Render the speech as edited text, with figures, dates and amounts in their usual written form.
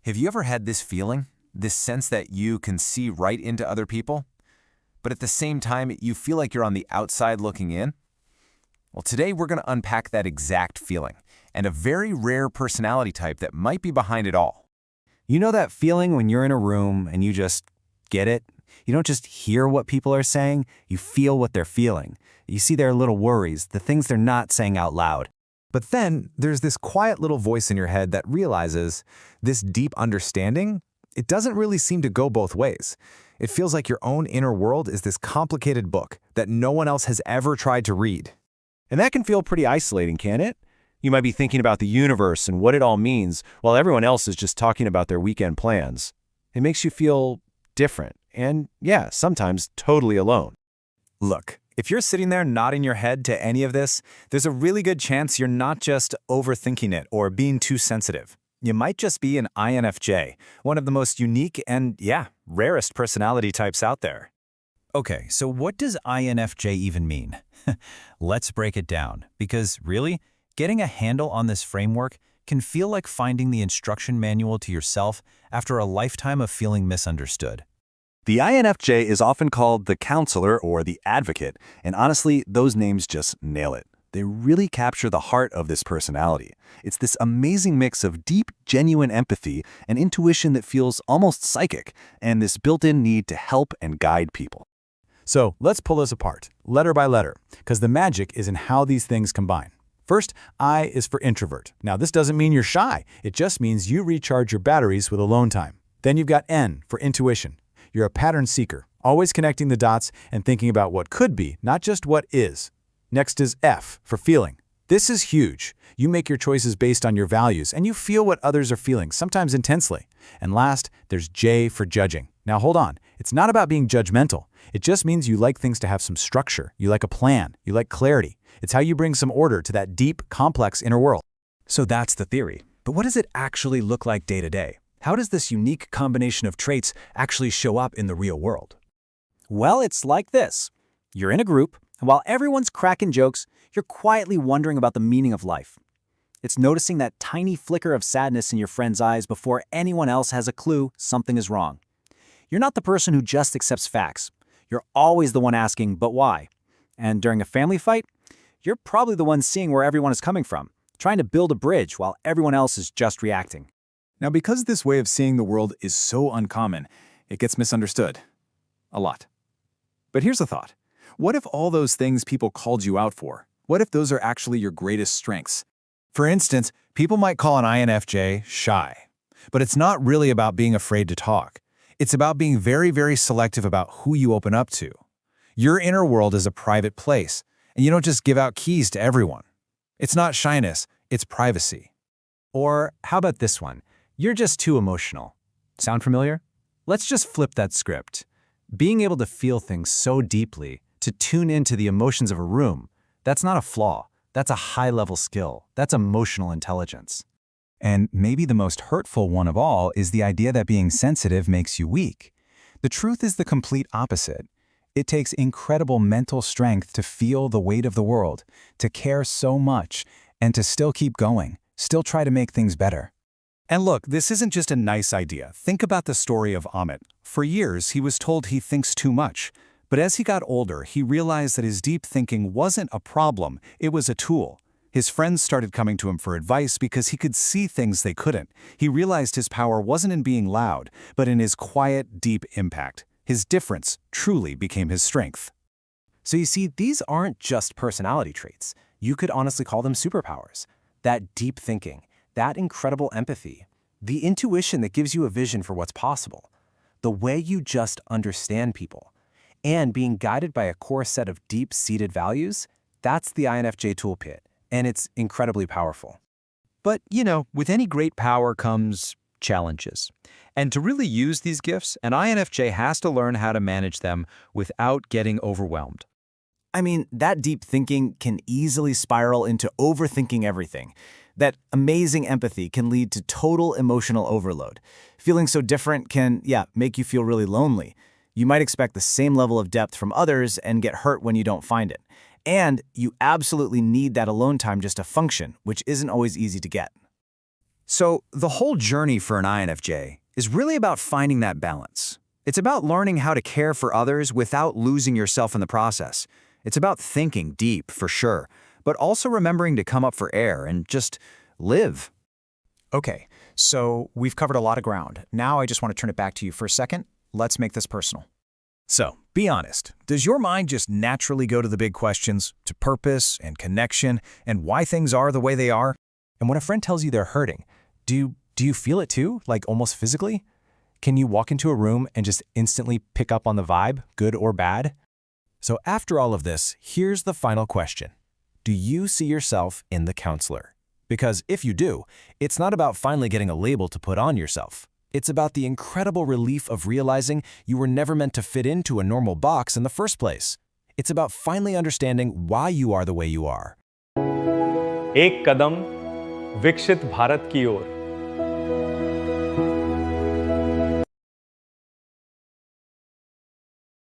Have you ever had this feeling, this sense that you can see right into other people, but at the same time you feel like you're on the outside looking in? Well, today we're going to unpack that exact feeling and a very rare personality type that might be behind it all. You know that feeling when you're in a room and you just get it? You don't just hear what people are saying, you feel what they're feeling. You see their little worries, the things they're not saying out loud. But then there's this quiet little voice in your head that realizes this deep understanding, it doesn't really seem to go both ways. It feels like your own inner world is this complicated book that no one else has ever tried to read. And that can feel pretty isolating, can't it? You might be thinking about the universe and what it all means while everyone else is just talking about their weekend plans. It makes you feel different and, yeah, sometimes totally alone. Look, if you're sitting there nodding your head to any of this, there's a really good chance you're not just overthinking it or being too sensitive. You might just be an INFJ, one of the most unique and, rarest personality types out there. Okay, so what does INFJ even mean? Let's break it down, because really, getting a handle on this framework can feel like finding the instruction manual to yourself after a lifetime of feeling misunderstood. The INFJ is often called the counselor or the advocate, and honestly, those names just nail it. They really capture the heart of this personality. It's this amazing mix of deep, genuine empathy and intuition that feels almost psychic, and this built-in need to help and guide people. So let's pull this apart, letter by letter, because the magic is in how these things combine. First, I is for introvert. Now, this doesn't mean you're shy. It just means you recharge your batteries with alone time. Then you've got N for intuition. You're a pattern seeker, always connecting the dots and thinking about what could be, not just what is. Next is F for feeling. This is huge. You make your choices based on your values, and you feel what others are feeling, sometimes intensely. And last, there's J for judging. Now hold on, it's not about being judgmental. It just means you like things to have some structure. You like a plan. You like clarity. It's how you bring some order to that deep, complex inner world. So that's the theory. But what does it actually look like day to day? How does this unique combination of traits actually show up in the real world? Well, it's like this. You're in a group, and while everyone's cracking jokes, you're quietly wondering about the meaning of life. It's noticing that tiny flicker of sadness in your friend's eyes before anyone else has a clue something is wrong. You're not the person who just accepts facts. You're always the one asking, but why? And during a family fight, you're probably the one seeing where everyone is coming from, trying to build a bridge while everyone else is just reacting. Now, because this way of seeing the world is so uncommon, it gets misunderstood. A lot. But here's a thought. What if all those things people called you out for? What if those are actually your greatest strengths? For instance, people might call an INFJ shy. But it's not really about being afraid to talk. It's about being very, very selective about who you open up to. Your inner world is a private place, and you don't just give out keys to everyone. It's not shyness, it's privacy. Or how about this one? You're just too emotional. Sound familiar? Let's just flip that script. Being able to feel things so deeply, to tune into the emotions of a room, that's not a flaw. That's a high-level skill. That's emotional intelligence. And maybe the most hurtful one of all is the idea that being sensitive makes you weak. The truth is the complete opposite. It takes incredible mental strength to feel the weight of the world, to care so much, and to still keep going, still try to make things better. And look, this isn't just a nice idea. Think about the story of Amit. For years, he was told he thinks too much. But as he got older, he realized that his deep thinking wasn't a problem, it was a tool. His friends started coming to him for advice because he could see things they couldn't. He realized his power wasn't in being loud, but in his quiet, deep impact. His difference truly became his strength. So you see, these aren't just personality traits. You could honestly call them superpowers. That deep thinking, that incredible empathy, the intuition that gives you a vision for what's possible, the way you just understand people, and being guided by a core set of deep-seated values, that's the INFJ toolkit, and it's incredibly powerful. But, with any great power comes challenges. And to really use these gifts, an INFJ has to learn how to manage them without getting overwhelmed. I mean, that deep thinking can easily spiral into overthinking everything. That amazing empathy can lead to total emotional overload. Feeling so different can, make you feel really lonely. You might expect the same level of depth from others and get hurt when you don't find it. And you absolutely need that alone time just to function, which isn't always easy to get. So the whole journey for an INFJ is really about finding that balance. It's about learning how to care for others without losing yourself in the process. It's about thinking deep, for sure, but also remembering to come up for air and just live. Okay, so we've covered a lot of ground. Now I just want to turn it back to you for a second. Let's make this personal. So, be honest. Does your mind just naturally go to the big questions, to purpose and connection, and why things are the way they are? And when a friend tells you they're hurting, do you feel it too, like almost physically? Can you walk into a room and just instantly pick up on the vibe, good or bad? So after all of this, here's the final question. Do you see yourself in the counselor? Because if you do, it's not about finally getting a label to put on yourself. It's about the incredible relief of realizing you were never meant to fit into a normal box in the first place. It's about finally understanding why you are the way you are. एक कदम विकसित भारत की ओर